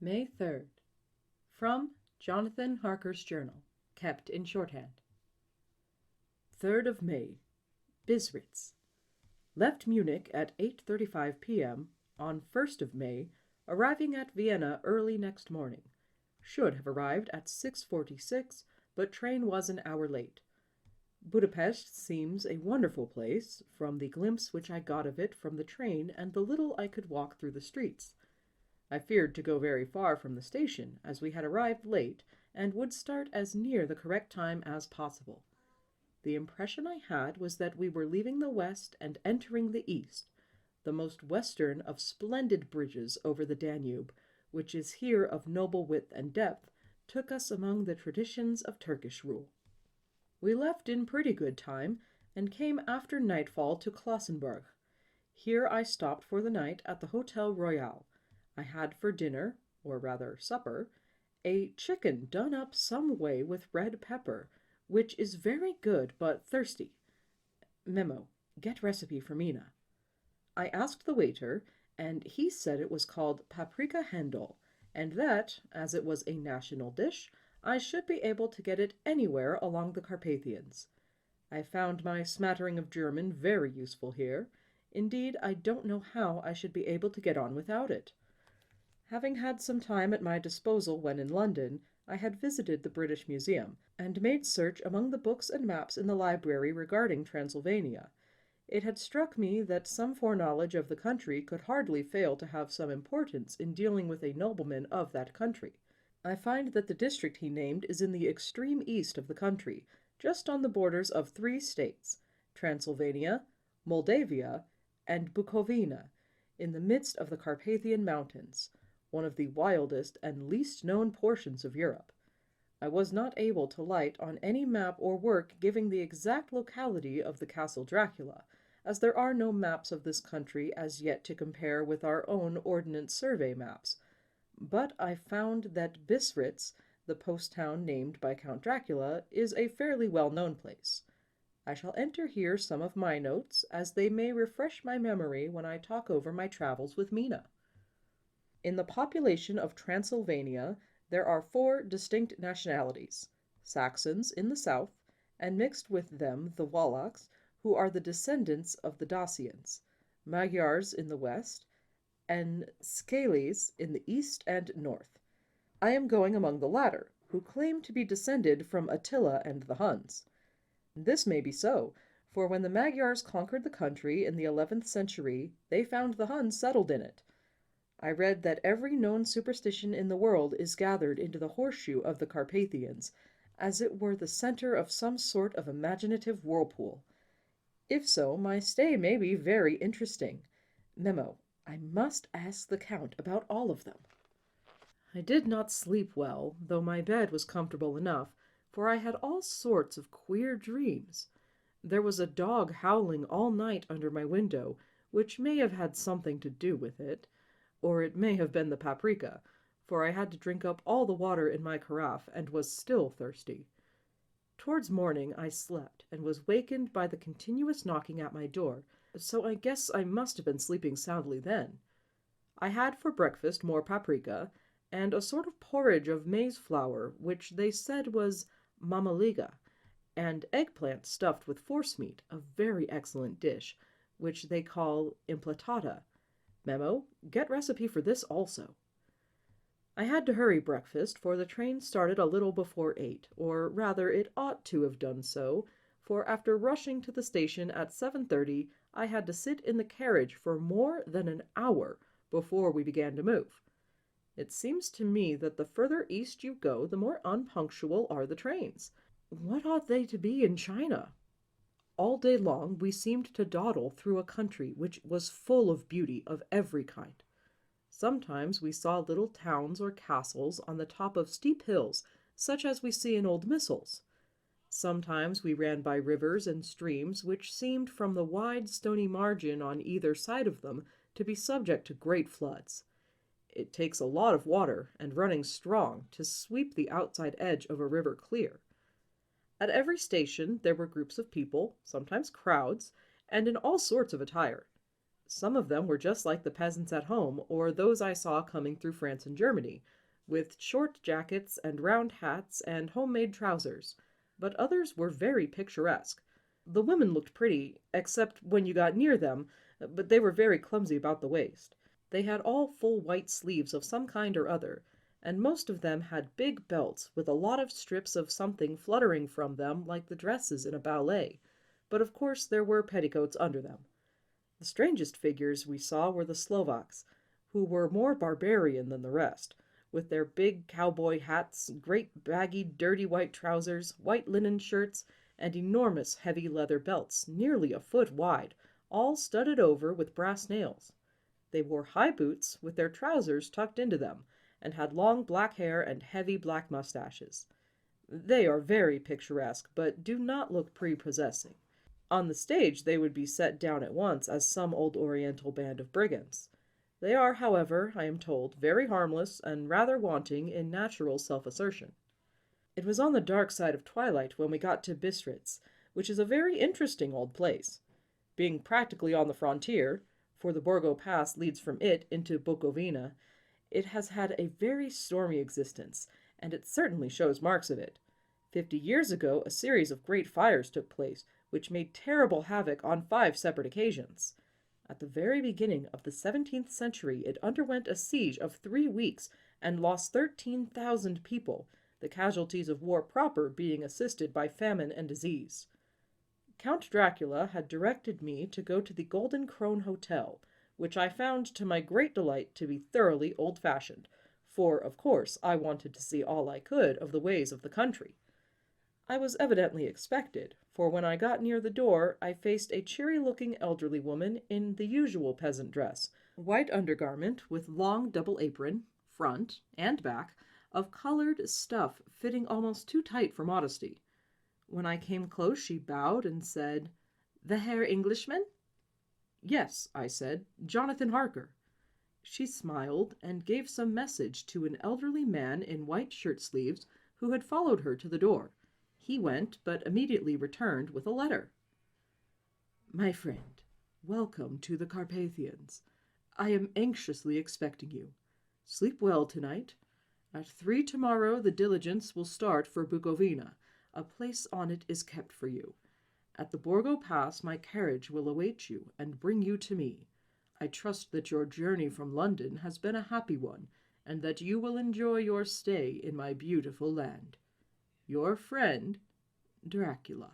May 3rd. From Jonathan Harker's journal, kept in shorthand. 3rd of May. Biarritz. Left Munich at 8:35 p.m. on 1st of May, arriving at Vienna early next morning. Should have arrived at 6:46, but train was an hour late. Budapest seems a wonderful place, from the glimpse which I got of it from the train and the little I could walk through the streets. I feared to go very far from the station, as we had arrived late, and would start as near the correct time as possible. The impression I had was that we were leaving the west and entering the east, the most western of splendid bridges over the Danube, which is here of noble width and depth, took us among the traditions of Turkish rule. We left in pretty good time, and came after nightfall to Klausenburg. Here I stopped for the night at the Hotel Royal. I had for dinner, or rather supper, a chicken done up some way with red pepper, which is very good but thirsty. Memo. Get recipe for Mina. I asked the waiter, and he said it was called paprika Händel, and that, as it was a national dish, I should be able to get it anywhere along the Carpathians. I found my smattering of German very useful here. Indeed, I don't know how I should be able to get on without it. Having had some time at my disposal when in London, I had visited the British Museum, and made search among the books and maps in the library regarding Transylvania. It had struck me that some foreknowledge of the country could hardly fail to have some importance in dealing with a nobleman of that country. I find that the district he named is in the extreme east of the country, just on the borders of 3 states, Transylvania, Moldavia, and Bukovina, in the midst of the Carpathian Mountains, one of the wildest and least known portions of Europe. I was not able to light on any map or work giving the exact locality of the Castle Dracula, as there are no maps of this country as yet to compare with our own Ordnance Survey maps. But I found that Biarritz, the post town named by Count Dracula, is a fairly well-known place. I shall enter here some of my notes, as they may refresh my memory when I talk over my travels with Mina. In the population of Transylvania, there are 4 distinct nationalities: Saxons in the south, and mixed with them the Wallachs, who are the descendants of the Dacians, Magyars in the west, and Scales in the east and north. I am going among the latter, who claim to be descended from Attila and the Huns. This may be so, for when the Magyars conquered the country in the 11th century, they found the Huns settled in it. I read that every known superstition in the world is gathered into the horseshoe of the Carpathians, as it were the center of some sort of imaginative whirlpool. If so, my stay may be very interesting. Memo. I must ask the Count about all of them. I did not sleep well, though my bed was comfortable enough, for I had all sorts of queer dreams. There was a dog howling all night under my window, which may have had something to do with it, or it may have been the paprika, for I had to drink up all the water in my carafe and was still thirsty. Towards morning I slept, and was wakened by the continuous knocking at my door, so I guess I must have been sleeping soundly then. I had for breakfast more paprika, and a sort of porridge of maize flour, which they said was mamaliga, and eggplant stuffed with forcemeat, a very excellent dish, which they call implatata. Memo. Get recipe for this also. I had to hurry breakfast, for the train started a little before 8, or rather it ought to have done so, for after rushing to the station at 7:30, I had to sit in the carriage for more than an hour before we began to move. It seems to me that the further east you go, the more unpunctual are the trains. What ought they to be in China? All day long we seemed to dawdle through a country which was full of beauty of every kind. Sometimes we saw little towns or castles on the top of steep hills, such as we see in old missals. Sometimes we ran by rivers and streams which seemed from the wide stony margin on either side of them to be subject to great floods. It takes a lot of water, and running strong, to sweep the outside edge of a river clear. At every station there were groups of people, sometimes crowds, and in all sorts of attire. Some of them were just like the peasants at home or those I saw coming through France and Germany, with short jackets and round hats and homemade trousers, but others were very picturesque. The women looked pretty, except when you got near them, but they were very clumsy about the waist. They had all full white sleeves of some kind or other, and most of them had big belts with a lot of strips of something fluttering from them like the dresses in a ballet, but of course there were petticoats under them. The strangest figures we saw were the Slovaks, who were more barbarian than the rest, with their big cowboy hats, great baggy dirty white trousers, white linen shirts, and enormous heavy leather belts, nearly a foot wide, all studded over with brass nails. They wore high boots, with their trousers tucked into them, and had long black hair and heavy black mustaches. They are very picturesque, but do not look prepossessing. On the stage they would be set down at once as some old Oriental band of brigands. They are, however, I am told, very harmless and rather wanting in natural self-assertion. It was on the dark side of twilight when we got to Bistritz, which is a very interesting old place. Being practically on the frontier, for the Borgo Pass leads from it into Bukovina, it has had a very stormy existence, and it certainly shows marks of it. 50 years ago, a series of great fires took place, which made terrible havoc on 5 separate occasions. At the very beginning of the 17th century, it underwent a siege of 3 weeks and lost 13,000 people, the casualties of war proper being assisted by famine and disease. Count Dracula had directed me to go to the Golden Krone Hotel, which I found to my great delight to be thoroughly old-fashioned, for, of course, I wanted to see all I could of the ways of the country. I was evidently expected, for when I got near the door I faced a cheery-looking elderly woman in the usual peasant dress, white undergarment with long double apron, front and back, of colored stuff fitting almost too tight for modesty. When I came close she bowed and said, "The Herr Englishman?" "Yes," I said, "Jonathan Harker." She smiled and gave some message to an elderly man in white shirt-sleeves who had followed her to the door. He went, but immediately returned with a letter. "My friend, welcome to the Carpathians. I am anxiously expecting you. Sleep well tonight. At 3 tomorrow the diligence will start for Bukovina. A place on it is kept for you. At the Borgo Pass my carriage will await you and bring you to me. I trust that your journey from London has been a happy one, and that you will enjoy your stay in my beautiful land. Your friend, Dracula."